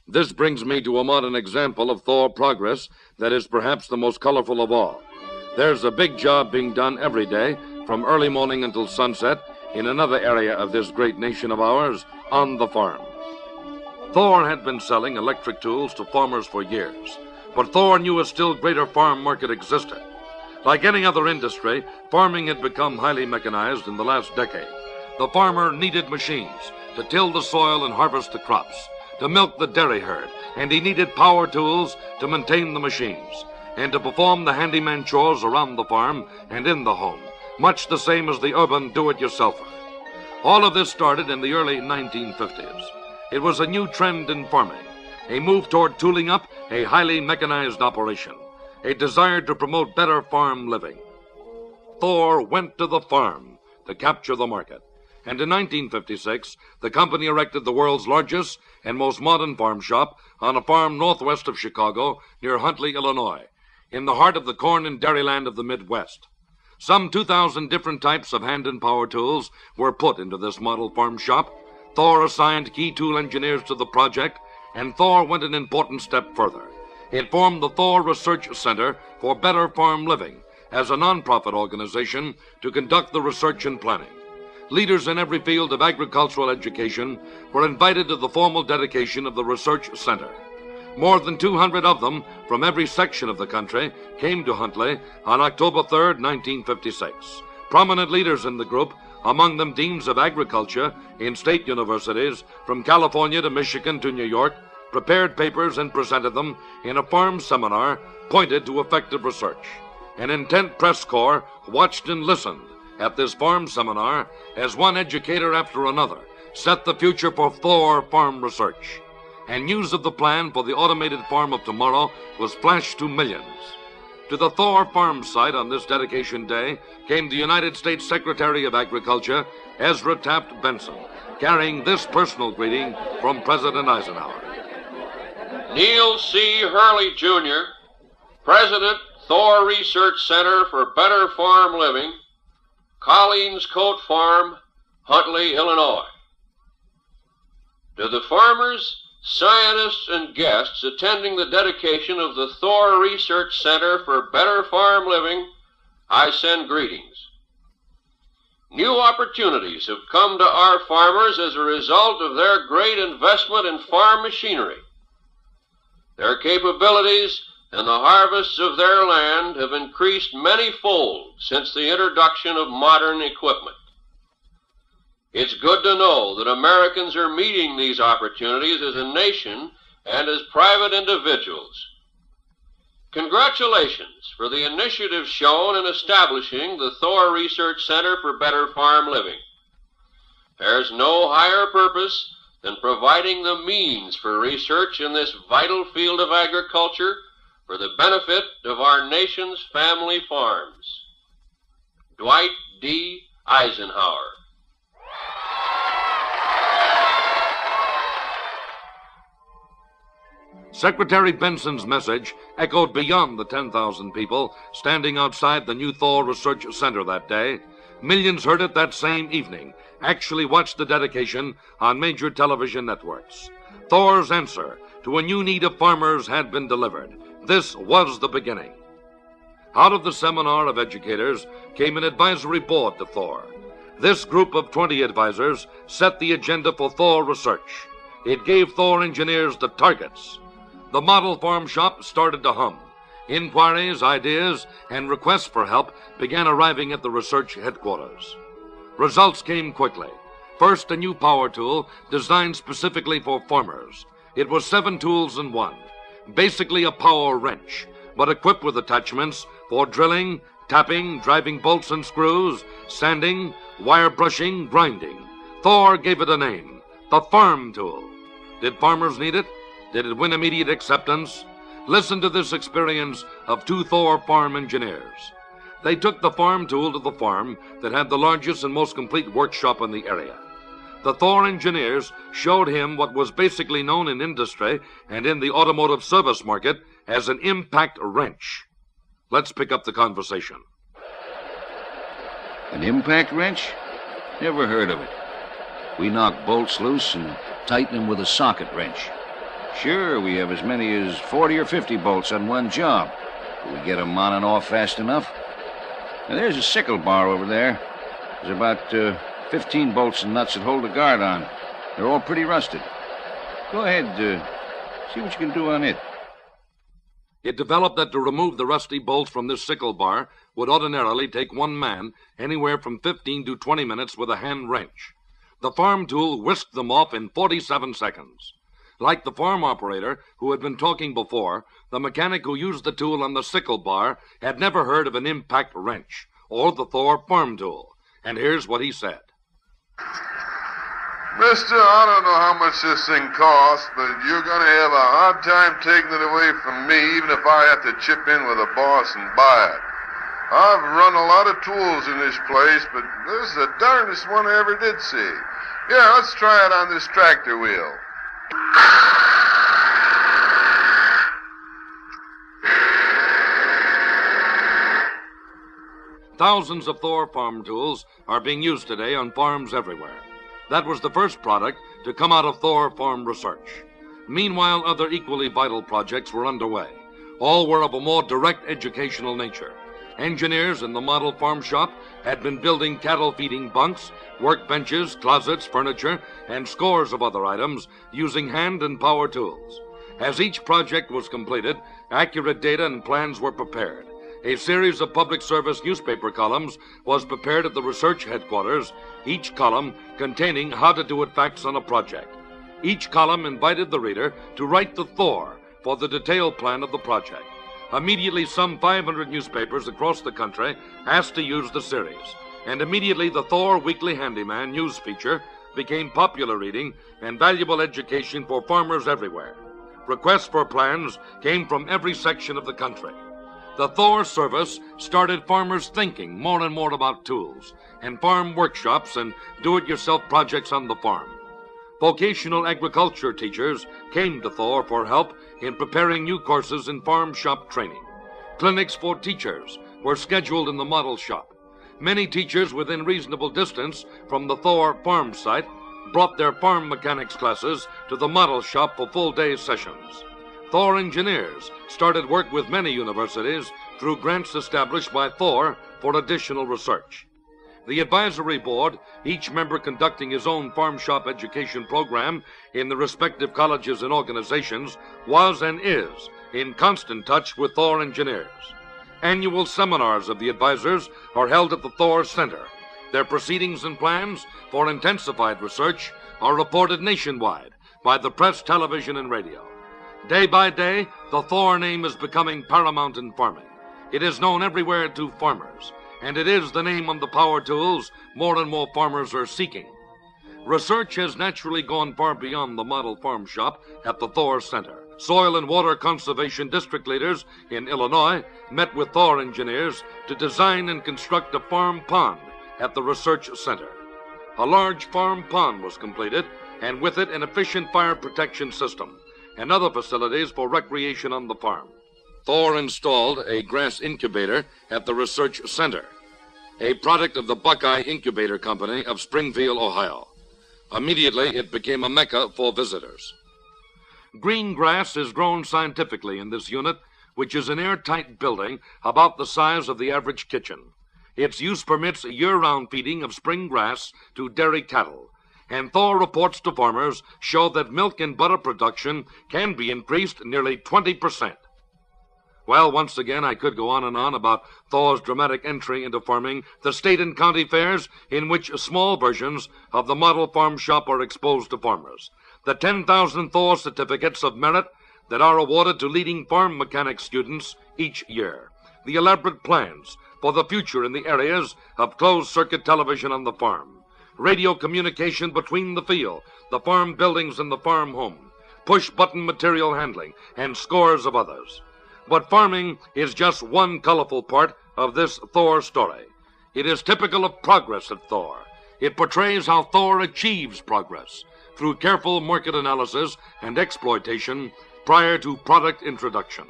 This brings me to a modern example of Thor progress that is perhaps the most colorful of all. There's a big job being done every day, from early morning until sunset, in another area of this great nation of ours, on the farm. Thor had been selling electric tools to farmers for years, but Thor knew a still greater farm market existed. Like any other industry, farming had become highly mechanized in the last decade. The farmer needed machines to till the soil and harvest the crops, to milk the dairy herd, and he needed power tools to maintain the machines, and to perform the handyman chores around the farm and in the home, much the same as the urban do-it-yourselfer. All of this started in the early 1950s. It was a new trend in farming, a move toward tooling up a highly mechanized operation, a desire to promote better farm living. Thor went to the farm to capture the market, and in 1956, the company erected the world's largest and most modern farm shop on a farm northwest of Chicago near Huntley, Illinois, in the heart of the corn and dairy land of the Midwest. Some 2,000 different types of hand and power tools were put into this model farm shop. Thor assigned key tool engineers to the project, and Thor went an important step further. It formed the Thor Research Center for Better Farm Living as a nonprofit organization to conduct the research and planning. Leaders in every field of agricultural education were invited to the formal dedication of the Research Center. More than 200 of them from every section of the country came to Huntley on October 3rd, 1956. Prominent leaders in the group, among them deans of agriculture in state universities from California to Michigan to New York, prepared papers and presented them in a farm seminar pointed to effective research. An intent press corps watched and listened at this farm seminar as one educator after another set the future for Thor farm research. And news of the plan for the automated farm of tomorrow was flashed to millions. To the Thor farm site on this dedication day came the United States Secretary of Agriculture, Ezra Taft Benson, carrying this personal greeting from President Eisenhower. Neil C. Hurley, Jr., President, Thor Research Center for Better Farm Living, Colleen's Coat Farm, Huntley, Illinois. To the farmers, scientists, and guests attending the dedication of the Thor Research Center for Better Farm Living, I send greetings. New opportunities have come to our farmers as a result of their great investment in farm machinery. Their capabilities and the harvests of their land have increased many-fold since the introduction of modern equipment. It's good to know that Americans are meeting these opportunities as a nation and as private individuals. Congratulations for the initiative shown in establishing the Thor Research Center for Better Farm Living. There's no higher purpose than providing the means for research in this vital field of agriculture for the benefit of our nation's family farms. Dwight D. Eisenhower. Secretary Benson's message echoed beyond the 10,000 people standing outside the new Thor Research Center that day. Millions heard it that same evening, actually watched the dedication on major television networks. Thor's answer to a new need of farmers had been delivered. This was the beginning. Out of the seminar of educators came an advisory board to Thor. This group of 20 advisors set the agenda for Thor research. It gave Thor engineers the targets. The model farm shop started to hum. Inquiries, ideas, and requests for help began arriving at the research headquarters. Results came quickly. First, a new power tool designed specifically for farmers. It was 7 tools in one, basically a power wrench, but equipped with attachments for drilling, tapping, driving bolts and screws, sanding, wire brushing, grinding. Thor gave it a name, the farm tool. Did farmers need it? Did it win immediate acceptance? Listen to this experience of 2 Thor farm engineers. They took the farm tool to the farm that had the largest and most complete workshop in the area. The Thor engineers showed him what was basically known in industry and in the automotive service market as an impact wrench. Let's pick up the conversation. An impact wrench? Never heard of it. We knock bolts loose and tighten them with a socket wrench. Sure, we have as many as 40 or 50 bolts on one job. We get them on and off fast enough. Now, there's a sickle bar over there. There's about 15 bolts and nuts that hold the guard on. They're all pretty rusted. Go ahead, see what you can do on it. It developed that to remove the rusty bolts from this sickle bar would ordinarily take one man anywhere from 15 to 20 minutes with a hand wrench. The farm tool whisked them off in 47 seconds. Like the farm operator who had been talking before, the mechanic who used the tool on the sickle bar had never heard of an impact wrench or the Thor farm tool. And here's what he said. Mister, I don't know how much this thing costs, but you're going to have a hard time taking it away from me, even if I have to chip in with a boss and buy it. I've run a lot of tools in this place, but this is the darndest one I ever did see. Yeah, let's try it on this tractor wheel. Thousands of Thor farm tools are being used today on farms everywhere. That was the first product to come out of Thor farm research. Meanwhile, other equally vital projects were underway. All were of a more direct educational nature. Engineers in the model farm shop had been building cattle-feeding bunks, workbenches, closets, furniture, and scores of other items using hand and power tools. As each project was completed, accurate data and plans were prepared. A series of public service newspaper columns was prepared at the research headquarters, each column containing how-to-do-it facts on a project. Each column invited the reader to write to Thor for the detailed plan of the project. Immediately, some 500 newspapers across the country asked to use the series, and immediately the Thor Weekly Handyman news feature became popular reading and valuable education for farmers everywhere. Requests for plans came from every section of the country. The Thor service started farmers thinking more and more about tools and farm workshops and do-it-yourself projects on the farm. Vocational agriculture teachers came to Thor for help in preparing new courses in farm shop training. Clinics for teachers were scheduled in the model shop. Many teachers within reasonable distance from the Thor farm site brought their farm mechanics classes to the model shop for full-day sessions. Thor engineers started work with many universities through grants established by Thor for additional research. The advisory board, each member conducting his own farm shop education program in the respective colleges and organizations, was and is in constant touch with Thor engineers. Annual seminars of the advisors are held at the Thor Center. Their proceedings and plans for intensified research are reported nationwide by the press, television, and radio. Day by day, the Thor name is becoming paramount in farming. It is known everywhere to farmers, and it is the name on the power tools more and more farmers are seeking. Research has naturally gone far beyond the model farm shop at the Thor Center. Soil and water conservation district leaders in Illinois met with Thor engineers to design and construct a farm pond at the research center. A large farm pond was completed, and with it an efficient fire protection system and other facilities for recreation on the farm. Thor installed a grass incubator at the research center, a product of the Buckeye Incubator Company of Springfield, Ohio. Immediately, it became a mecca for visitors. Green grass is grown scientifically in this unit, which is an airtight building about the size of the average kitchen. Its use permits year-round feeding of spring grass to dairy cattle, and Thor reports to farmers show that milk and butter production can be increased nearly 20%. Well, once again, I could go on and on about Thor's dramatic entry into farming, the state and county fairs in which small versions of the model farm shop are exposed to farmers, the 10,000 Thor certificates of merit that are awarded to leading farm mechanics students each year, the elaborate plans for the future in the areas of closed-circuit television on the farm, radio communication between the field, the farm buildings, and the farm home, push-button material handling, and scores of others. But farming is just one colorful part of this Thor story. It is typical of progress at Thor. It portrays how Thor achieves progress through careful market analysis and exploitation prior to product introduction.